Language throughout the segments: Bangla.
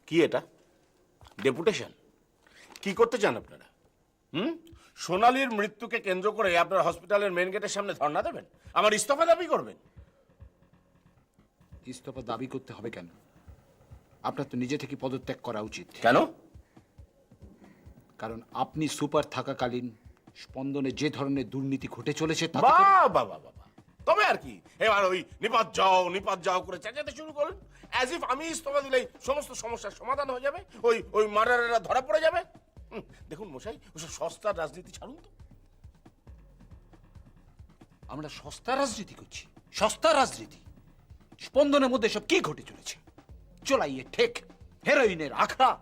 কি এটা? ডেপুটেশন? কি করতে চান আপনারা? সোনালীর মৃত্যুকে কেন্দ্র করে আপনার হসপিটালের মেন গেটের সামনে ধর্ণা দেবেন? আমার ইস্তফা দাবি করবেন? ইস্তফা দাবি করতে হবে কেন? আপনার তো নিজে থেকে পদত্যাগ করা উচিত। কেন? কারণ আপনি সুপার থাকাকালীন স্পন্দনে যে ধরনের দুর্নীতি ঘটে চলেছে তাতে বাহ করে- বাহ বাহ বাহ। তবে আর কি, এবার ওই নিপাত যাও করে চেঁচাতে শুরু করলেন, অ্যাজ ইফ আমি ইস্তফা দিলেই সমস্ত সমস্যার সমাধান হয়ে যাবে, ওই মার্ডারেরা ধরা পড়ে যাবে। দেখুন মশাই, ওসব সস্তার রাজনীতি ছাড়ুন তো। আমরা সস্তা রাজনীতি করছি? সস্তা রাজনীতি? স্পন্দনের মধ্যে সব কি ঘটে চলেছে? চোলাইয়ে ঠেক, হেরোইনের আখড়া,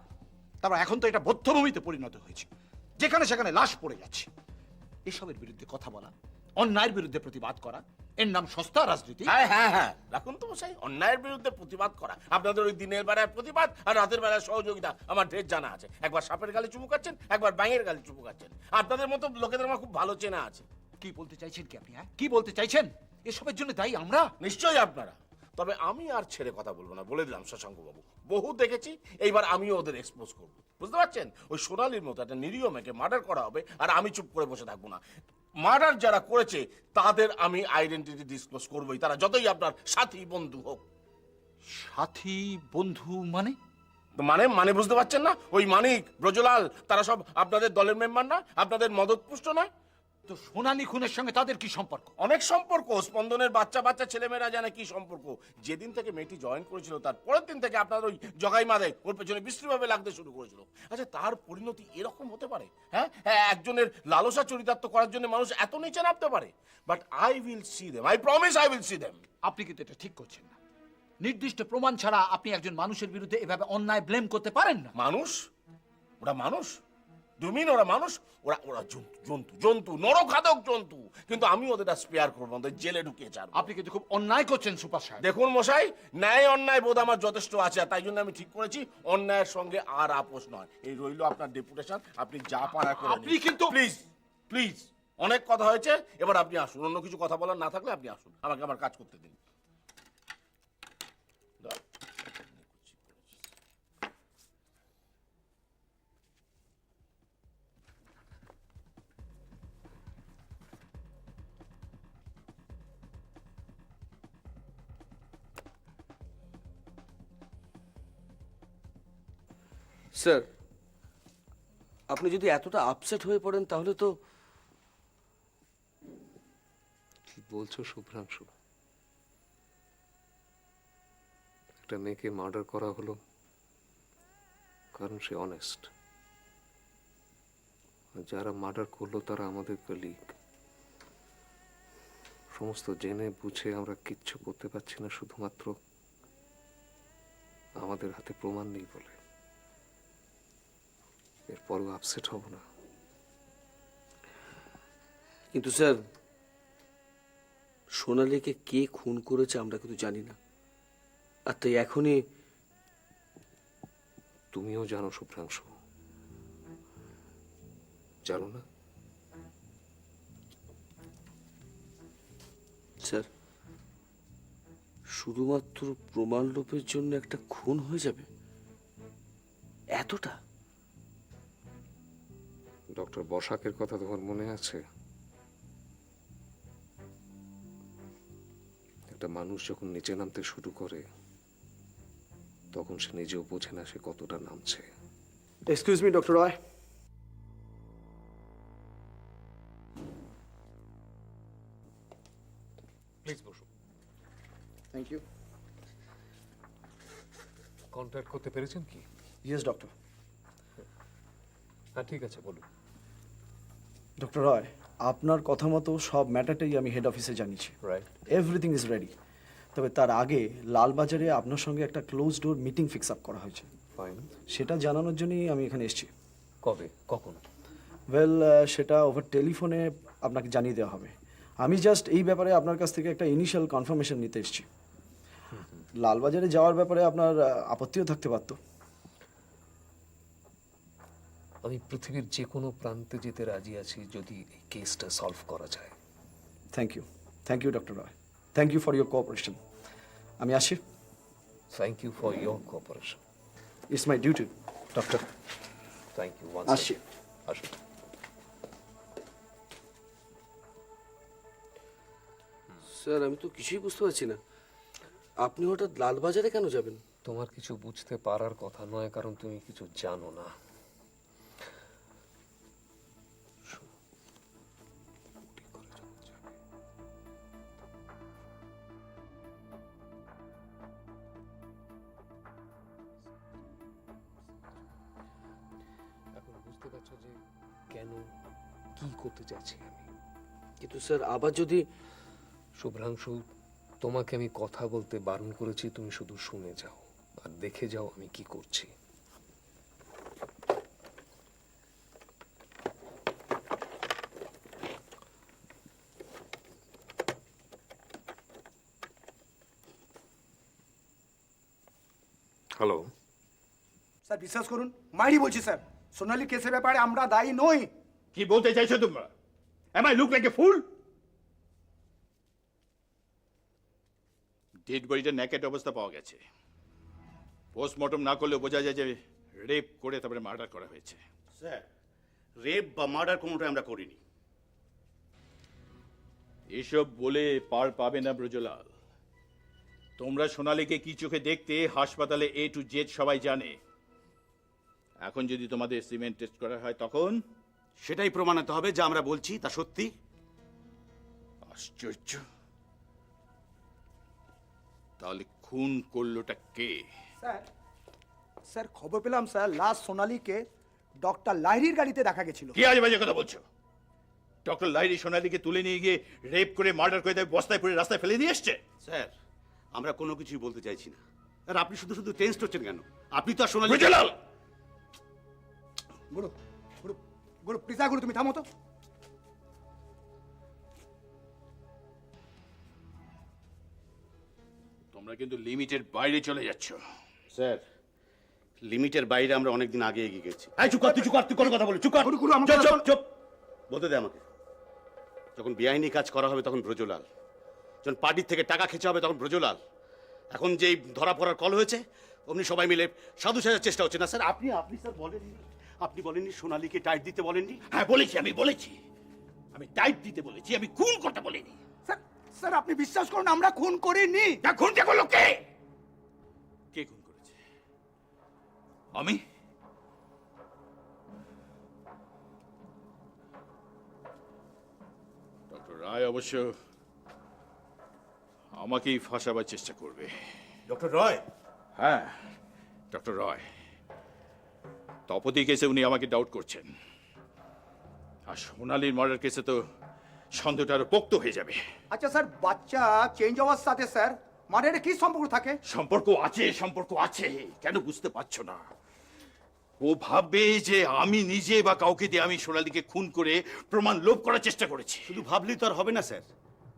তারপর এখন তো এটা বধ্যভূমিতে পরিণত হয়েছে, যেখানে সেখানে লাশ পড়ে যাচ্ছে। এসবের বিরুদ্ধে কথা বলা, অন্যায়ের বিরুদ্ধে প্রতিবাদ করা, এর নাম সস্তা রাজনীতি? হ্যাঁ হ্যাঁ হ্যাঁ, রাখুন তো মশাই, অন্যায়ের বিরুদ্ধে প্রতিবাদ করা। আপনাদের ওই দিনের বেলায় প্রতিবাদ আর রাতের বেলায় সহযোগিতা আমার ঢের জানা আছে। একবার সাপের গালে চুমু খাচ্ছেন, একবার ব্যাঙের গালে চুমু খাচ্ছেন। আপনাদের মতো লোকেদের আমার খুব ভালো চেনা আছে। কি বলতে চাইছেন কি আপনি? হ্যাঁ, কি বলতে চাইছেন? এসবের জন্য দায়ী আমরা? নিশ্চয়ই আপনারা। তবে আমি আর ছেড়ে কথা বলবো না, বলে দিলাম শশাঙ্ক বাবু। বহু দেখেছি, এইবার আমিও ওদের এক্সপোজ করবো। বুঝতে পারছেন? ওই সোনালীর মতো একটা নিরীহ মেয়েকে মার্ডার করা হবে, আর আমি চুপ করে বসে থাকবো না। মার্ডার যারা করেছে তাদের আমি আইডেন্টিটি ডিসক্লোজ করবোই, তারা যতই আপনার সাথী বন্ধু হোক। সাথী বন্ধু মানে? মানে মানে বুঝতে পারছেন না? ওই মানিক, ব্রজলাল, তারা সব আপনাদের দলের মেম্বার না? আপনাদের মদতপুষ্ট নয়? তো সোনালী খুনের সঙ্গে তাদের কি সম্পর্ক? অনেক সম্পর্ক। স্পন্দনের বাচ্চা বাচ্চা ছেলেমেয়েরা জানে কি সম্পর্ক। যেদিন থেকে মেয়েটি জয়েন করেছিল তার পরের দিন থেকে আপনার ওই জগাই মাদাই ওর পেছনে বিশ্রীভাবে লাগতে শুরু করেছিল। আচ্ছা, তার পরিণতি এরকম হতে পারে? হ্যাঁ হ্যাঁ, একজনের লালসা চরিতার্থ করার জন্য মানুষ এত নিচে নামতে পারে? But I will see them, I promise I will see them. আপনি কিন্তু এটা ঠিক করছেন না। নির্দিষ্ট প্রমাণ ছাড়া আপনি একজন মানুষের বিরুদ্ধে এভাবে অন্যায় ব্লেম করতে পারেন না। মানুষ? ওরা মানুষ? দুমিন ওরা মানুষ? ওরা ওরা জন্তু জন্তু জন্তু, নরখাদক জন্তু। কিন্তু আমি ওদের স্পেয়ার করবো, ওদের জেলে ঢুকিয়ে ছাড়বো। আপনি কিন্তু খুব অন্যায় করছেন সুপার সাহেব। দেখুন মশাই, ন্যায় অন্যায় বোধ আমার যথেষ্ট আছে, আর তাই জন্য আমি ঠিক করেছি অন্যায়ের সঙ্গে আর আপোষ নয়। এই রইল আপনার ডেপুটেশন, আপনি যা পারা করে আপনি কিন্তু- প্লিজ প্লিজ, অনেক কথা হয়েছে, এবার আপনি আসুন। অন্য কিছু কথা বলার না থাকলে আপনি আসুন, আমাকে আমার কাজ করতে দিন। দাও। স্যার, আপনি যদি এতটা আপসেট হয়ে পড়েন তাহলে তো। কি বলছো শুভ্রাংশু? একটা মেয়েকে মার্ডার করা হলো কারণ সে অনেস্ট। যারা মার্ডার করলো তারা আমাদের কলিগ। সমস্ত জেনে বুঝে আমরা কিচ্ছু করতে পারছি না, শুধুমাত্র আমাদের হাতে প্রমাণ নেই বলে। এরপরও আপসেট হব না। কিন্তু স্যার, সোনালীকে কে খুন করেছে আমরা কিন্তু জানি না। আর তাই এখনই। তুমিও জানো শুভ্রাংশু, জানো না? স্যার, শুধুমাত্র প্রমাণ লোপের জন্য একটা খুন হয়ে যাবে? এতটা? ডক্টর বসাকের কথা তোমার মনে আছে? একটা মানুষ যখন নিচে নামতে শুরু করে তখন সে নিজেও বোঝে না সে কতটা নামছে। Excuse me doctor Roy. Please বসুন। Thank you. কন্ট্যাক্ট করতে পেরেছেন কি? Yes doctor. হ্যাঁ, ঠিক আছে, বলুন। ডক্টর রয়, আপনার কথা মতো সব ম্যাটারটাই আমি হেড অফিসে জানিয়েছি। রাইট। Everything is ready. তবে তার আগে লালবাজারে আপনার সঙ্গে একটা close door meeting fix up করা হয়েছে। ফাইন। সেটা জানানোর জন্যই আমি এখানে এসেছি। কবে, কখন? ওয়েল, সেটা ওভার টেলিফোনে আপনাকে জানিয়ে দেওয়া হবে। আমি জাস্ট এই ব্যাপারে আপনার কাছ থেকে একটা ইনিশিয়াল কনফার্মেশন নিতে এসেছি। লালবাজারে যাওয়ার ব্যাপারে আপনার আপত্তিও থাকতে পারত। আমি পৃথিবীর যে কোনো প্রান্তে যেতে রাজি আছি যদি এই কেসটা সলভ করা যায়। Thank you doctor Roy. Thank you for your cooperation. আমি আসি। Thank you for your cooperation. It's my duty. Doctor thank you আসছি। আসুন। স্যার আমি তো কিছুই বুঝতে পারছি না, আপনি হঠাৎ লালবাজারে কেন যাবেন? তোমার কিছু বুঝতে পারার কথা নয়, কারণ তুমি কিছু জানো না। এখন বুঝতে পারছো যে কেন কি করতে চাইছি আমি। কিন্তু স্যার আবার যদি শুভ্রাংশু, তোমাকে আমি কথা বলতে বারণ করেছি, তুমি শুধু শুনে যাও আর দেখে যাও আমি কি করছি। হ্যালো, স্যার বিশ্বাস করুন, মাইরি বলছি স্যার, সোনালী কেসের ব্যাপারে আমরা দায়ী নই। কি বলতে চাইছো তোমরা? Am I look like a fool? Dead বডিটা নেকেট অবস্থা পাওয়া গেছে। পোস্টমর্টম না করলে বোঝা যায় যে রেপ করে তারপরে মার্ডার করা হয়েছে। স্যার, রেপ বা মার্ডার কোনোটাই আমরা করিনি। এসব বলে পার পাবে না ব্রজলাল। তোমরা সোনালীকে কি চোখে দেখতে হাসপাতালে A to Z সবাই জানে। এখন যদি তোমাদের সিমেন্ট টেস্ট করা হয় তখন? সেটাই প্রমাণিত হবে যা আমরা বলছি তা সত্যি। আশ্চর্য। তাহলে খুন করলোটা কে? স্যার স্যার খবর পেলাম স্যার, লাস্ট সোনালীকে ডক্টর লাহিড়ির গাড়িতে দেখা গেছিল। কি আজে বাজে কথা বলছো? ডক্টর লাহিড়ী সোনালীকে তুলে নিয়ে গিয়ে রেপ করে মার্ডার করে দেয়, বস্তায় পরে রাস্তায় ফেলে দিয়ে এসছে। স্যার, আমরা কোনো কিছুই বলতে চাইছি না। আর আপনি শুধু শুধু টেন্সড হচ্ছেন কেন? আপনি তো আর সোনালী। ব্রজলাল! গুরু গুরু গুরু প্লিজা গুরু, তুমি থামো তো। তোমরা কিন্তু লিমিটের বাইরে চলে যাচ্ছ। স্যার, লিমিটের বাইরে আমরা অনেকদিন আগে এগিয়ে গেছি। এই চুপ কর, তুই চুপ কর, তুই কোনো কথা বলি, চুপ কর। গুরু গুরু, চুপ চুপ চুপ। বলতে দে আমাকে। যখন বেআইনি কাজ করা হবে তখন ব্রজলাল, যখন পার্টির থেকে টাকা খেতে হবে তখন ব্রজলাল, এখন যেই ধরা পড়ার কল হয়েছে অমনি সবাই মিলে সাধু সাজার চেষ্টা হচ্ছে না স্যার। আপনি আপনি স্যার বলেননি, আপনি বলেননি সোনালীকে টাইট দিতে বলেননি? হ্যাঁ বলেছি, আমি টাইপ দিতে বলেছি, আমি খুন করতে বলিনি। স্যার স্যার আপনি বিশ্বাস করুন, আমরা খুন করিনি। তা খুনটা করলো কে? কে খুন করেছে? আমি? ডক্টর রায় অবশ্য আমাকেই ফাঁসাবার চেষ্টা করবে। ডক্টর রয়? হ্যাঁ, ডক্টর রয়। তপতি কেসে উনি আমাকে ডাউট করছেন, আর সোনালীর মার্ডার কেসে তো সন্দেহটা আরো পোক্ত হয়ে যাবে। আচ্ছা স্যার, বাচ্চা চেঞ্জ হওয়ার সাথে স্যার মার্ডারে কি সম্পর্ক থাকে? সম্পর্ক আছে, কেন বুঝতে পারছো না? ও ভাববে যে আমি নিজে বা কাউকে দিয়ে আমি সোনালীকে খুন করে প্রমাণ লোভ করার চেষ্টা করেছি। শুধু ভাবলেই তো আর হবে না স্যার।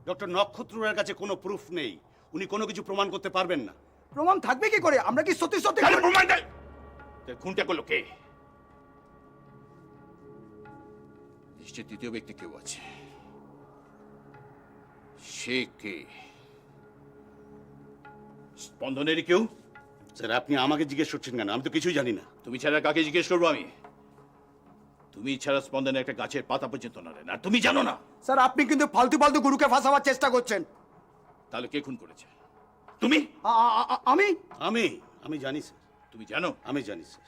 ডক্টর নক্ষত্রের কাছে কোনো প্রুফ নেই, উনি কোনো কিছু প্রমাণ করতে পারবেন না। প্রমাণ থাকবে কি করে? আমরা কি সত্যি সত্যি কেন প্রমাণ দেয়? খুনটা করলো কে? নিশ্চয় তৃতীয় ব্যক্তি কেউ আছে। সে কে? স্পন্দনেরই কেউ? স্যার, আপনি আমাকে জিজ্ঞেস করছেন কেন? আমি তো কিছুই জানি না। তুমি ছাড়া কাকে জিজ্ঞেস করবো আমি? তুমি ছাড়া স্পন্দনে একটা গাছের পাতা পর্যন্ত নড়ে না, আর তুমি জানো না। স্যার আপনি কিন্তু ফালতু ফালতু গুরুকে ফাঁসাবার চেষ্টা করছেন। তাহলে কে খুন করেছে? তুমি? আমি আমি আমি জানি স্যার, তুমি জানো? আমি জানি স্যার।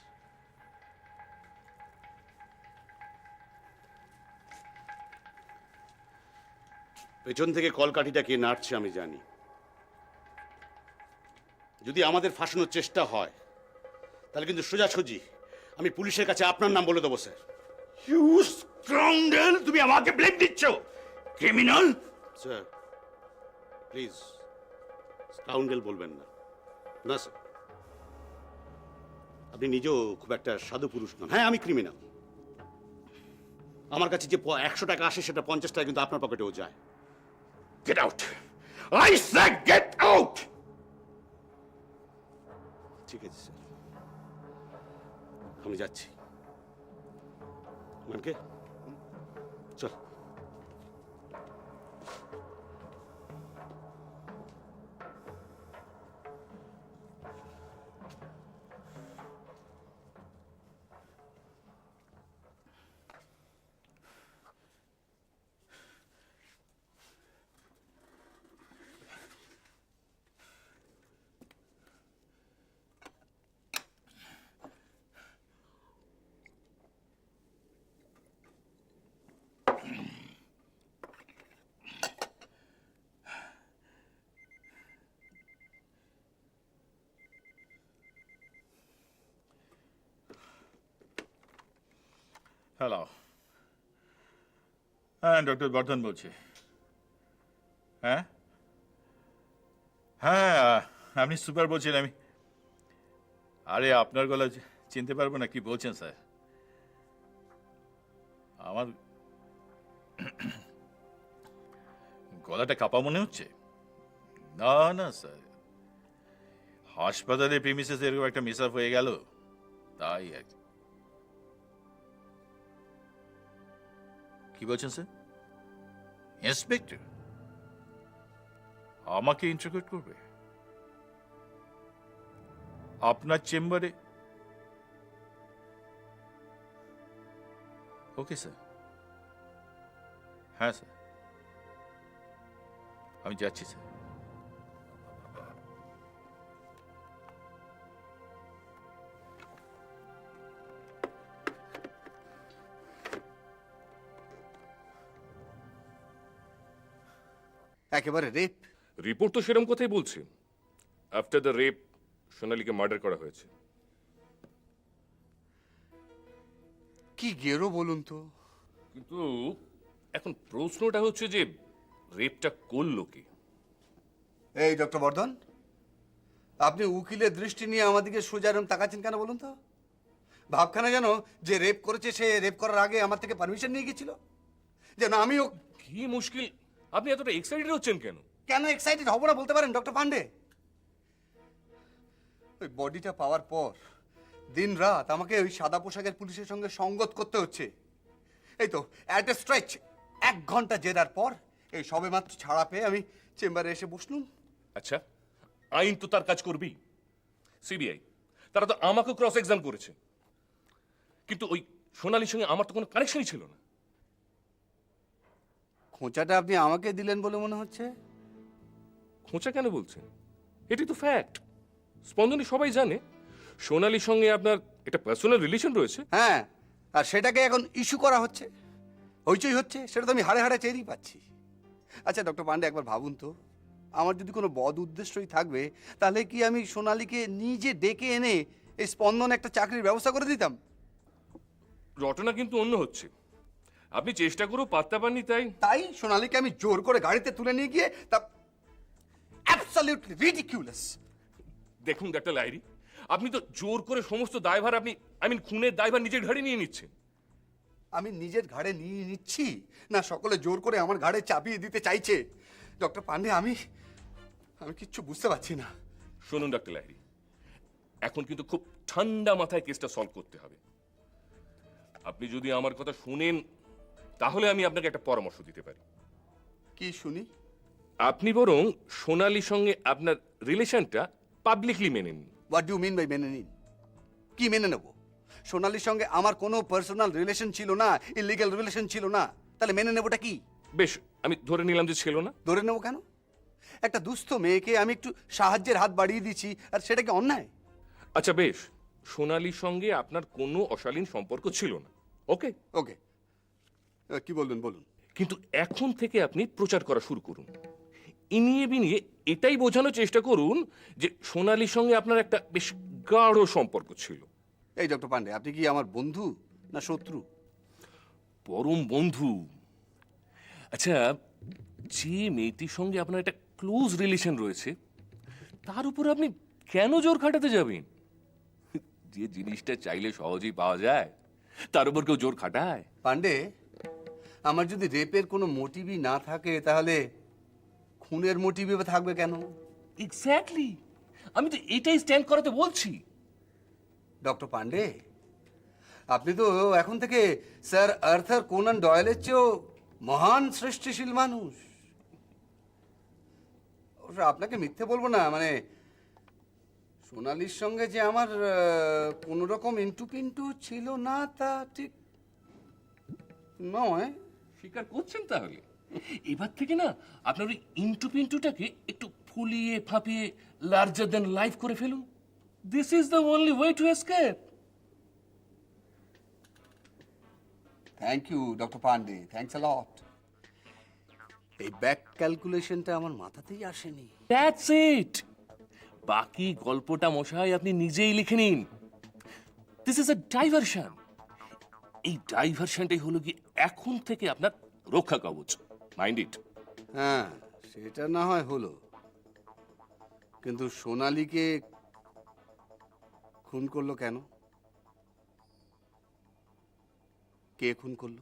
পেছন থেকে কলকাঠিটা কে নাড়ছে আমি জানি। যদি আমাদের ফাঁসানোর চেষ্টা হয় তাহলে কিন্তু সোজাসুজি আমি পুলিশের কাছে আপনার নাম বলে দেবো স্যার। You scoundrel! তুমি আমাকে ব্লেম দিচ্ছ, ক্রিমিনাল! স্যার প্লিজ স্কাউন্ডেল বলবেন না। না স্যার, আপনি নিজেও খুব একটা সাধু পুরুষ নন। হ্যাঁ, আমি ক্রিমিনাল। আমার কাছে যে 100 টাকা আসে সেটা 50 টাকা কিন্তু আপনার পকেটেও যায়। Get out! I say get out! ঠিক আছে স্যার, আমি যাচ্ছি। মানকে চল। হ্যালো, হ্যাঁ ডক্টর বর্ধন বলছি। হ্যাঁ হ্যাঁ, আপনি সুপার বলছেন। আমি আরে আপনার গলা চিনতে পারবো না, কি বলছেন স্যার? আমার গলাটা কাঁপা মনে হচ্ছে? না না স্যার, হাসপাতালে প্রিমিসেস এরকম একটা মিস আপ হয়ে গেল, তাই আর কি। কি বলছেন স্যার? ইন্সপেক্টর আমাকে ইন্টারোগেট করবে আপনার চেম্বারে? ওকে স্যার, হ্যাঁ স্যার, আমি যাচ্ছি স্যার। একেবারে রেপ? রিপোর্ট তো সেরকম কথাই বলছে। আফটার দ্য রেপ সোনালীকে মার্ডার করা হয়েছে। কি গেরো বলুন তো। কিন্তু এখন প্রশ্নটা হচ্ছে যে রেপটা করলো কে? এই ডক্টর বর্ধন, আপনি উকিলের দৃষ্টি নিয়ে আমাদেরকে সোজা এরম তাকাচ্ছেন কেন বলুন তো? ভাবখানা যেন যে রেপ করেছে সে রেপ করার আগে আমার থেকে পারমিশন নিয়ে গেছিল, যেন আমিও। কি মুশকিল, আপনি এতটা এক্সাইটেড হচ্ছেন কেন? কেন এক্সাইটেড হব না বলতে পারেন ডক্টর পান্ডে? ওই বডিটা পাওয়ার পর দিন রাত আমাকে ওই সাদা পোশাকের পুলিশের সঙ্গে সঙ্গত করতে হচ্ছে। এই তো অ্যাট এ স্ট্রেচ 1 ঘন্টা জেরার পর এই সবে মাত্র ছাড়া পেয়ে আমি চেম্বারে এসে বসলুম। আচ্ছা, আইন তো তার কাজ করবেই। সিবিআই তারা তো আমাকে ক্রস এক্সাম করেছে, কিন্তু ওই সোনালীর সঙ্গে আমার তো কোনো কানেকশনই ছিল না। খোঁচাটা আপনি আমাকে দিলেন বলে মনে হচ্ছে। খোঁচা কেন বলছেন? এটি তো ফ্যাক্ট। স্পন্দনী সবাই জানে সোনালীর সঙ্গে আপনার একটা পার্সোনাল রিলেশন রয়েছে। হ্যাঁ, আর সেটাকে এখন ইস্যু করা হচ্ছে, হইচই হচ্ছে, সেটা তো আমি হাড়ে হাড়ে চেয়েই পাচ্ছি। আচ্ছা ডক্টর পান্ডে, একবার ভাবুন তো, আমার যদি কোনো বদ উদ্দেশ্যই থাকবে তাহলে কি আমি সোনালীকে নিজে ডেকে এনে এই স্পন্দনে একটা চাকরির ব্যবস্থা করে দিতাম? ঘটনা কিন্তু অন্য হচ্ছে। আপনি চেষ্টা করেও পাত্তা পাননি, তাই সোনালীকে আমি জোর করে গাড়িতে তুলে নিয়ে গিয়ে তা অ্যাবসলিউটলি রিডিকিউলাস। দেখুন ডাক্তার লাহিড়ী, আপনি তো জোর করে সমস্ত দায়ভার খুনের দায়ভার নিজের ঘাড়ে নিয়ে নিচ্ছেন। আমি নিজের ঘাড়ে নিয়ে নিচ্ছি না সকলে জোর করে আমার ঘাড়ে চাপিয়ে দিতে চাইছে? ডক্টর পান্ডে, আমি কিচ্ছু বুঝতে পারছি না। শুনুন ডাক্তার লাহিড়ী, এখন কিন্তু খুব ঠান্ডা মাথায় কেসটা সলভ করতে হবে। আপনি যদি আমার কথা শুনেন তাহলে আমি আপনাকে একটা পরামর্শ দিতে পারি। কি শুনি? আপনি বরং সোনালীর সঙ্গে আপনার রিলেশনটা পাবলিকলি মেনে নিন। হোয়াট ডু মিন বাই মেনে নিন? কি মেনে নেব? সোনালীর সঙ্গে আমার কোনো পার্সোনাল রিলেশন ছিল না, ইলিগাল রিলেশন ছিল না, তাহলে মেনে নেবটা কি? বেশ, আমি ধরে নিলাম যে ছিল না। ধরে নেবো কেন? একটা দুস্থ মেয়েকে আমি একটু সাহায্যের হাত বাড়িয়ে দিচ্ছি, আর সেটা কি অন্যায়? আচ্ছা বেশ, সোনালীর সঙ্গে আপনার কোনো অশালীন সম্পর্ক ছিল না, ওকে ওকে, কি বলবেন বলুন। কিন্তু এখন থেকে আপনি প্রচার করা শুরু করুন। ইনিয়ে বিনিয়ে এটাই বোঝানোর চেষ্টা করুন যে সোনালীর সঙ্গে আপনার একটা বেশ গাঢ় সম্পর্ক ছিল। এই ডক্টর পান্ডে, আপনি কি আমার বন্ধু না শত্রু? পরম বন্ধু। আচ্ছা, যে মেয়েটির সঙ্গে আপনার একটা ক্লোজ রিলেশন রয়েছে তার উপর আপনি কেন জোর খাটাতে যাবেন? যে জিনিসটা চাইলে সহজেই পাওয়া যায় তার উপর কেউ জোর খাটায়? পান্ডে, আমার যদি রেপের কোনো মোটিভই না থাকে তাহলে খুনের মোটিভই বা থাকবে কেন? এক্স্যাক্টলি, আমি তো এটাই স্ট্যান্ড করাতে বলছি। ডক্টর পান্ডে, আপনি তো এখন থেকে স্যার আর্থার কোনান ডয়েলের চেয়েও মহান সৃষ্টিশীল মানুষ। অবশ্য আপনাকে মিথ্যে বলবো না, মানে সোনালীর সঙ্গে যে আমার কোনো রকম ইন্টু পিন্টু ছিল না তা ঠিক নয়। স্বীকার করছেন তাহলে? এবার থেকে না আপনার ওই ইন্টু পিন্টুটাকে একটু ফুলিয়ে ফাঁপিয়ে লার্জার দ্যান লাইফ করে ফেলুন। This is the only way to escape. Thank you doctor Pandey, thanks a lot. এই ব্যাক ক্যালকুলেশনটা আমার মাথাতেই আসেনি। That's it. বাকি গল্পটা মশাই আপনি নিজেই লিখে নিন। This is a diversion. এই ডাইভারশনটাই হলো কি এখন থেকে আপনার রক্ষা কবচ, মাইন্ড ইট। হ্যাঁ, সেটা না হয় হলো, কিন্তু সোনালীকে খুন করলো কেন? কে খুন করলো?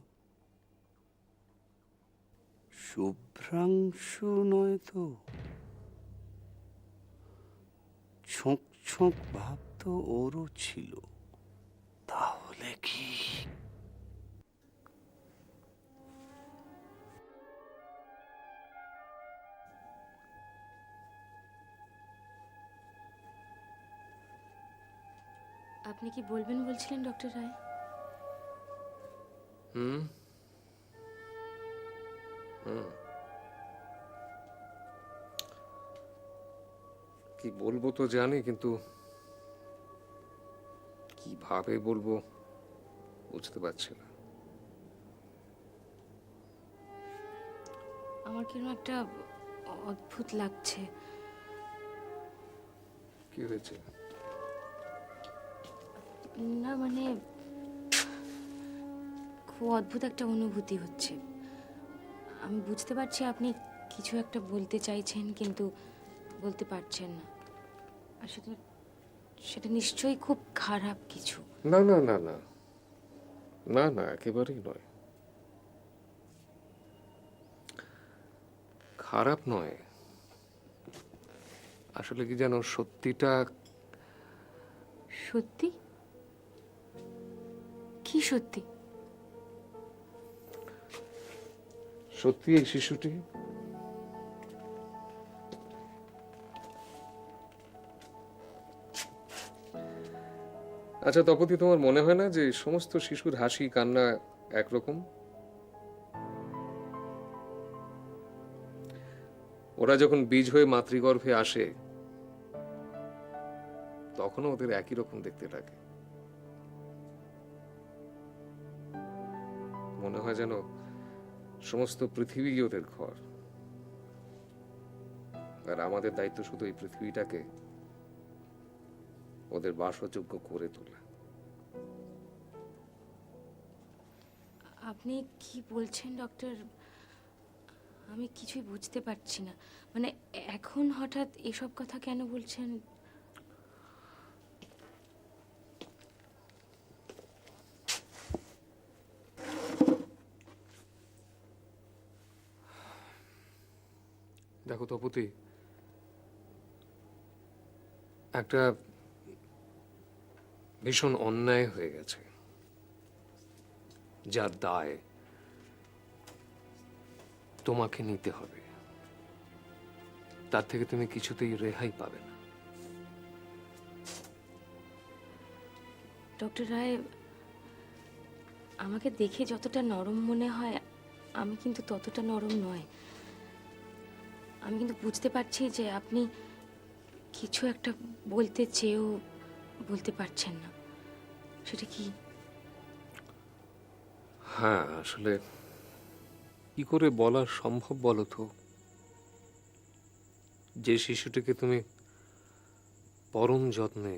শুভ্রাংশু নয় তো? ছোঁক ছোঁক ভাব তো ওরও ছিল। তাহলে কি? আপনি কি বলবেন বলছিলেন ডক্টর রায়? হুম হুম কি বলবো তো জানি, কিন্তু কিভাবে বলবো বুঝতে পারছি না। আমার কিরকম একটা অদ্ভুত লাগছে। কি হয়েছে? না মানে খুব অদ্ভুত একটা অনুভূতি হচ্ছে। আমি বুঝতে পারছি আপনি কিছু একটা বলতে চাইছেন কিন্তু বলতে পারছেন না। আর সেটা সেটা নিশ্চয়ই খুব খারাপ কিছু। না না না না না না, একেবারেই নয়, খারাপ নয়। আসলে কি জানো, সত্যিটা। সত্যি? কি সত্যি? সত্যি এই শিশুটি আচ্ছা তপতি, তোমার মনে হয় না যে সমস্ত শিশুর হাসি কান্না একরকম? ওরা যখন বীজ হয়ে মাতৃগর্ভে আসে তখনও ওদের একই রকম দেখতে লাগে। মনে হয় যেন সমস্ত পৃথিবী ওদের ঘর, আর আমাদের দায়িত্ব শুধু এই পৃথিবীটাকে ওদের বাসযোগ্য করে তোলা। আপনি কি বলছেন ডক্টর? আমি কিছুই বুঝতে পারছি না। মানে এখন হঠাৎ এসব কথা কেন বলছেন? দেখো তপতি, একটা ভীষণ অন্যায় হয়ে গেছে, যার দায় তোমাকে নিতে হবে। তার থেকে তুমি কিছুতেই রেহাই পাবে না। ডক্টর রায়, আমাকে দেখে যতটা নরম মনে হয় আমি কিন্তু ততটা নরম নয়। আমি কিন্তু বুঝতে পারছি যে আপনি কিছু একটা বলতে চেয়েও বলতে পারছেন না। সেটা কি? হ্যাঁ, আসলে কি করে বলা সম্ভব বলো তো? যে শিশুটিকে তুমি পরম যত্নে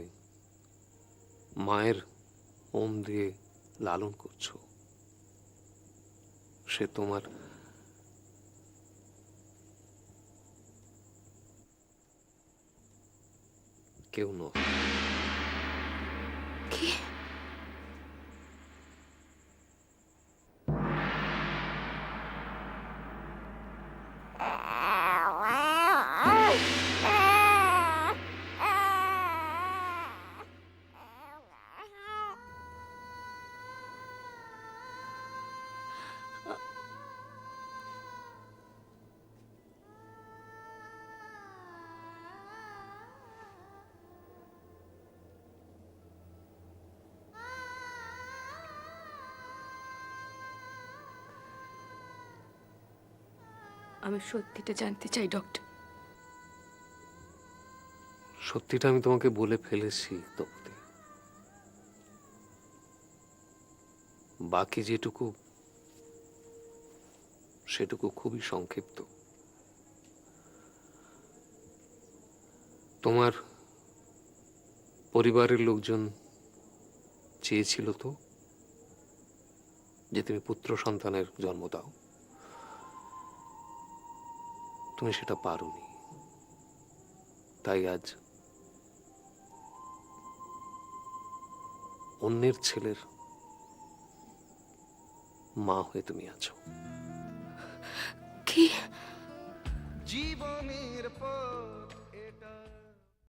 মায়ের ওম দিয়ে লালন করছো, সে তোমার কেউ নয়। কি? আমি সত্যিটা জানতে চাই ডক্টর। সত্যিটা আমি তোমাকে বলে ফেলেছি তপতি। বাকি যেটুকু সেটুকু খুবই সংক্ষিপ্ত। তোমার পরিবারের লোকজন চেয়েছিল তো যে তুমি পুত্র সন্তানের জন্ম দাও, তুমি সেটা পারোনি। তাই আজ অন্যের ছেলের মা হয়ে তুমি আছো। কি জীবনের পথ